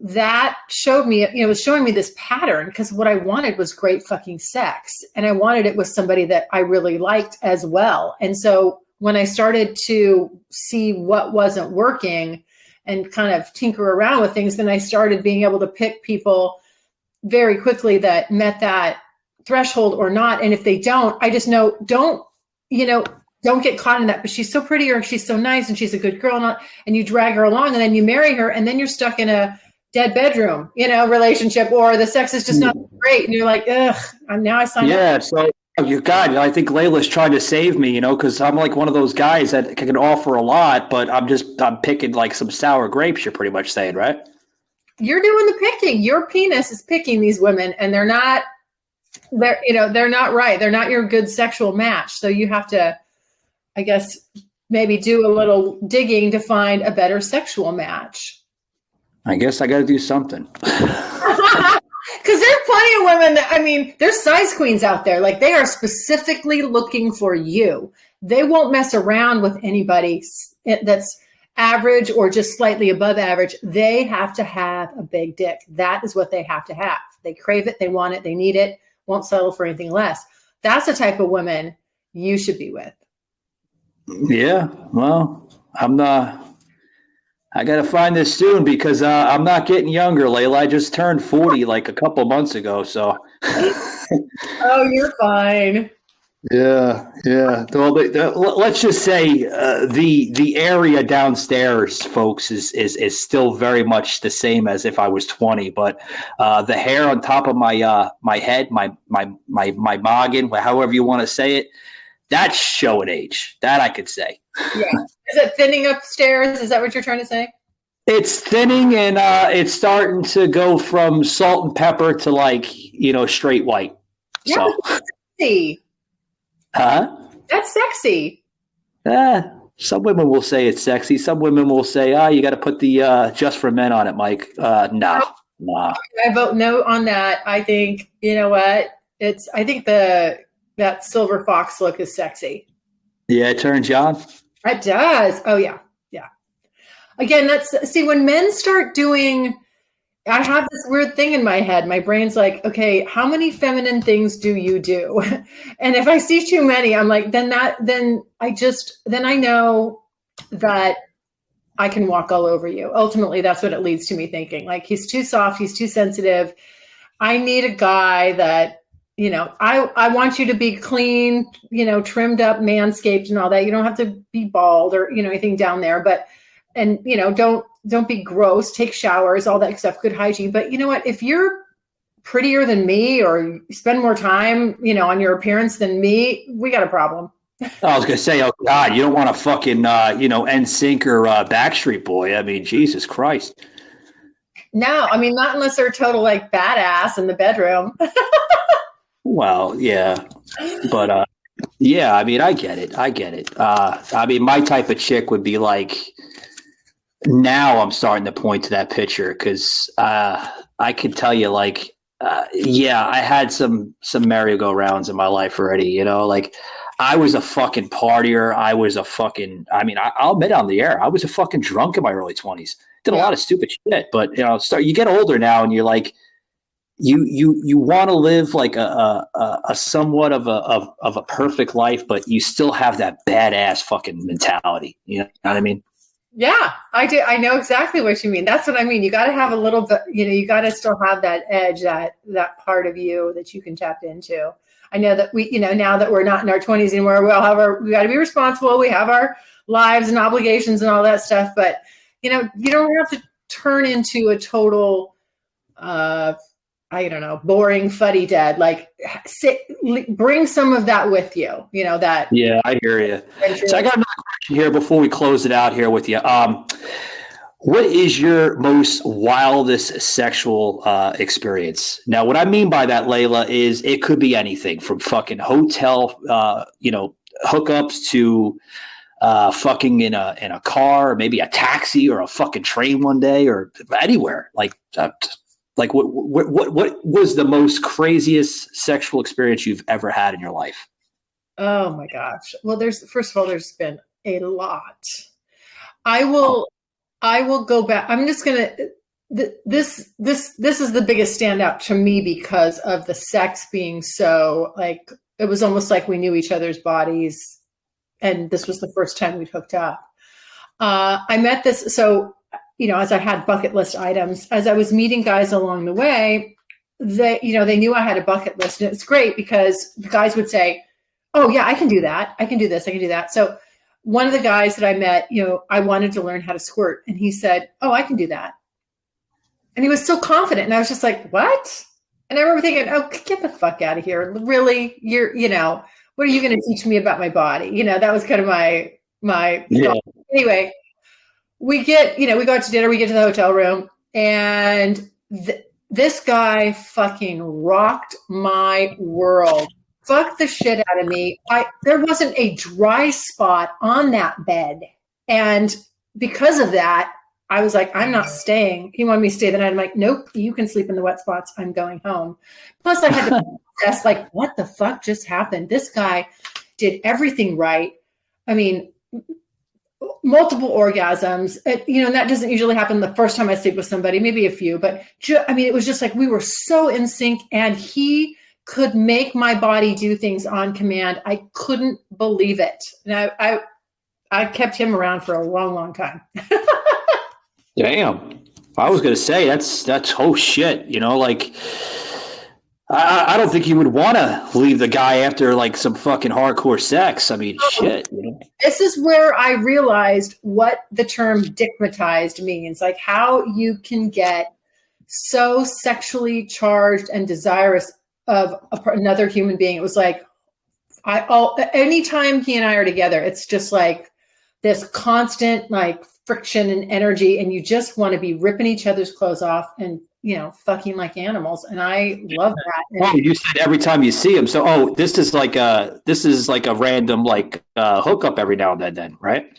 that showed me, it was showing me this pattern, because what I wanted was great fucking sex. And I wanted it with somebody that I really liked as well. And so when I started to see what wasn't working and kind of tinker around with things, then I started being able to pick people very quickly that met that threshold or not. And if they don't, I just know, don't get caught in that. But she's so pretty, or she's so nice, and she's a good girl, and you drag her along, and then you marry her, and then you're stuck in a dead bedroom, relationship, or the sex is just not great. And you're like, ugh, now I signed up. Yeah. So I think Layla's trying to save me, because I'm like one of those guys that can offer a lot, but I'm picking like some sour grapes. You're pretty much saying, right? You're doing the picking. Your penis is picking these women, and they're not right. They're not your good sexual match. So you have to, I guess, maybe do a little digging to find a better sexual match. I guess I got to do something. Because there's plenty of of women that, I mean, there's size queens out there. Like, they are specifically looking for you. They won't mess around with anybody that's average or just slightly above average. They have to have a big dick. That is what they have to have. They crave it. They want it. They need it. Won't settle for anything less. That's the type of woman you should be with. Yeah. Well, I got to find this soon because I'm not getting younger, Layla. I just turned 40 like a couple months ago. So. Oh, you're fine. Yeah. Well, let's just say the area downstairs, folks, is still very much the same as if I was 20. But the hair on top of my my head, my noggin, however you want to say it, that's showing age. That I could say. Yeah. Is it thinning upstairs? Is that what you're trying to say? It's thinning, and it's starting to go from salt and pepper to, like, straight white. Yeah, so. That's sexy. Huh? That's sexy. Some women will say it's sexy. Some women will say, you got to put the Just for Men on it, Mike. Nah. I vote no on that. I think, you know what? I think that silver fox look is sexy. Yeah, it turns you on. It does. Oh, yeah. Again, when men start doing, I have this weird thing in my head. My brain's like, okay, how many feminine things do you do? And if I see too many, I'm like, then I know that I can walk all over you. Ultimately, that's what it leads to me thinking. Like, he's too soft, he's too sensitive. I need a guy that, I want you to be clean, trimmed up, manscaped and all that. You don't have to be bald or, anything down there, don't be gross, take showers, all that stuff, good hygiene. But you know what? If you're prettier than me or you spend more time, on your appearance than me, we got a problem. I was going to say, oh God, you don't want to fucking, NSYNC or Backstreet Boy. I mean, Jesus Christ. No, I mean, not unless they're total like badass in the bedroom. Well, yeah, but yeah, I mean, I get it. I mean, my type of chick would be like, now I'm starting to point to that picture because I could tell you, like, yeah, I had some merry-go-rounds in my life already. Like, I was a fucking partier. I'll admit on the air, I was a fucking drunk in my early 20s. Did a lot of stupid shit, but you get older now, and you're like, you want to live like a somewhat of a perfect life, but you still have that badass fucking mentality. You know what I mean? Yeah, I do. I know exactly what you mean. That's what I mean. You got to have a little bit, you got to still have that edge, that part of you that you can tap into. I know that we, now that we're not in our 20s anymore, we got to be responsible. We have our lives and obligations and all that stuff, but you don't have to turn into a total, I don't know, boring fuddy-dud. Like, bring some of that with you. That. Yeah, I hear you. So I got another question here before we close it out here with you. What is your most wildest sexual experience? Now, what I mean by that, Layla, is it could be anything from fucking hotel, hookups to fucking in a car, or maybe a taxi or a fucking train one day, or anywhere. Like what was the most craziest sexual experience you've ever had in your life? Oh my gosh. Well, first of all, there's been a lot. I will go back. I'm just going to, this is the biggest standout to me because of the sex being so, like, it was almost like we knew each other's bodies. And this was the first time we'd hooked up. I met this. So, as I had bucket list items, as I was meeting guys along the way, they knew I had a bucket list. And it's great because the guys would say, oh yeah, I can do that. I can do this. I can do that. So one of the guys that I met, I wanted to learn how to squirt. And he said, oh, I can do that. And he was so confident. And I was just like, what? And I remember thinking, oh, get the fuck out of here. Really? What are you going to teach me about my body? That was kind of my thought. Anyway, we go out to dinner, we get to the hotel room, and this guy fucking rocked my world. Fucked the shit out of me. There wasn't a dry spot on that bed. And because of that, I was like, I'm not staying. He wanted me to stay the night. I'm like, nope, you can sleep in the wet spots. I'm going home. Plus I had to process, like, what the fuck just happened? This guy did everything right. I mean, multiple orgasms, and that doesn't usually happen the first time I sleep with somebody, maybe a few, but it was just like, we were so in sync, and he could make my body do things on command. I couldn't believe it. And I kept him around for a long, long time. Damn. I was going to say that's oh shit. Like, I don't think you would want to leave the guy after like some fucking hardcore sex. I mean, shit. This is where I realized what the term dickmatized means, like how you can get so sexually charged and desirous of another human being. It was like, anytime he and I are together, it's just like this constant like friction and energy, and you just want to be ripping each other's clothes off and fucking like animals. And I love that. Oh, you said every time you see him. So, this is like a random like hookup every now and then, right?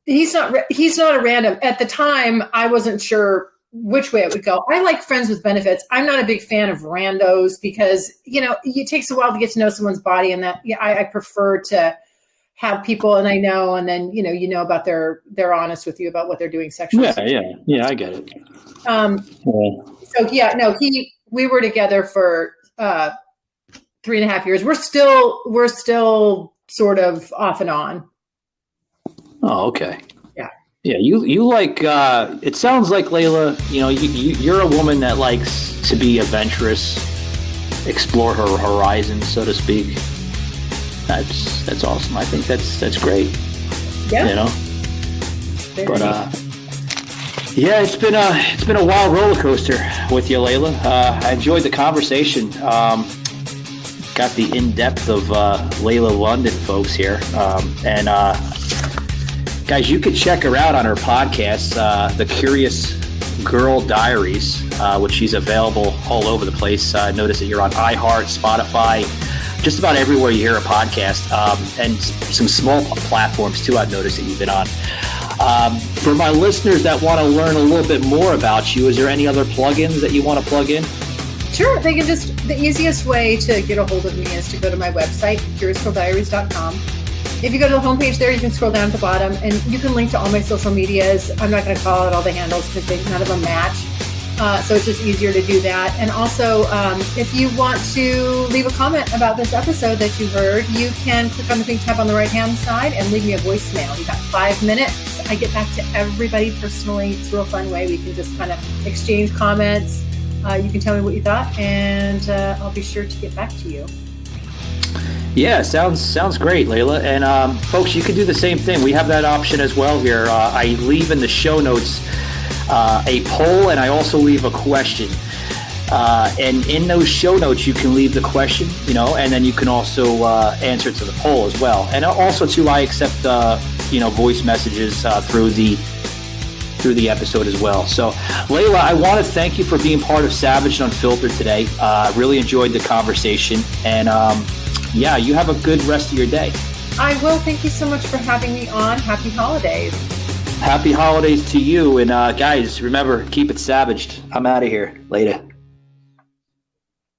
He's not a random. At the time, I wasn't sure which way it would go. I like friends with benefits. I'm not a big fan of randos because, it takes a while to get to know someone's body, and that I prefer to have people and I know, and then, about they're honest with you about what they're doing sexually. Yeah, I get it. We were together for 3.5 years. We're still sort of off and on. Oh, okay. Yeah, you like. It sounds like, Layla, you're a woman that likes to be adventurous, explore her horizons, so to speak. That's awesome. I think that's great. Yeah. But it's been a wild roller coaster with you, Layla. I enjoyed the conversation. Got the in-depth of Layla London folks here, and guys, you can check her out on her podcast, The Curious Girl Diaries, which she's available all over the place. Notice that you're on iHeart, Spotify, just about everywhere you hear a podcast, and some small platforms too. I've noticed that you've been on. For my listeners that want to learn a little bit more about you, is there any other plugins that you want to plug in? Sure. The easiest way to get a hold of me is to go to my website, curiousgirldiaries.com. If you go to the homepage there, you can scroll down at the bottom, and you can link to all my social medias. I'm not going to call out all the handles because none of them match. So it's just easier to do that. And also, if you want to leave a comment about this episode that you heard, you can click on the pink tab on the right-hand side and leave me a voicemail. You got 5 minutes. I get back to everybody personally. It's a real fun way. We can just kind of exchange comments. You can tell me what you thought, and I'll be sure to get back to you. Yeah, sounds great, Layla. And folks, you can do the same thing. We have that option as well here. I leave in the show notes a poll, and I also leave a question. And in those show notes, you can leave the question, and then you can also answer to the poll as well. And also, too, I accept voice messages through the episode as well. So, Layla, I want to thank you for being part of Savage and Unfiltered today. Really enjoyed the conversation, and you have a good rest of your day. I will. Thank you so much for having me on. Happy holidays. Happy holidays to you. And guys, remember, keep it savaged. I'm out of here. Later.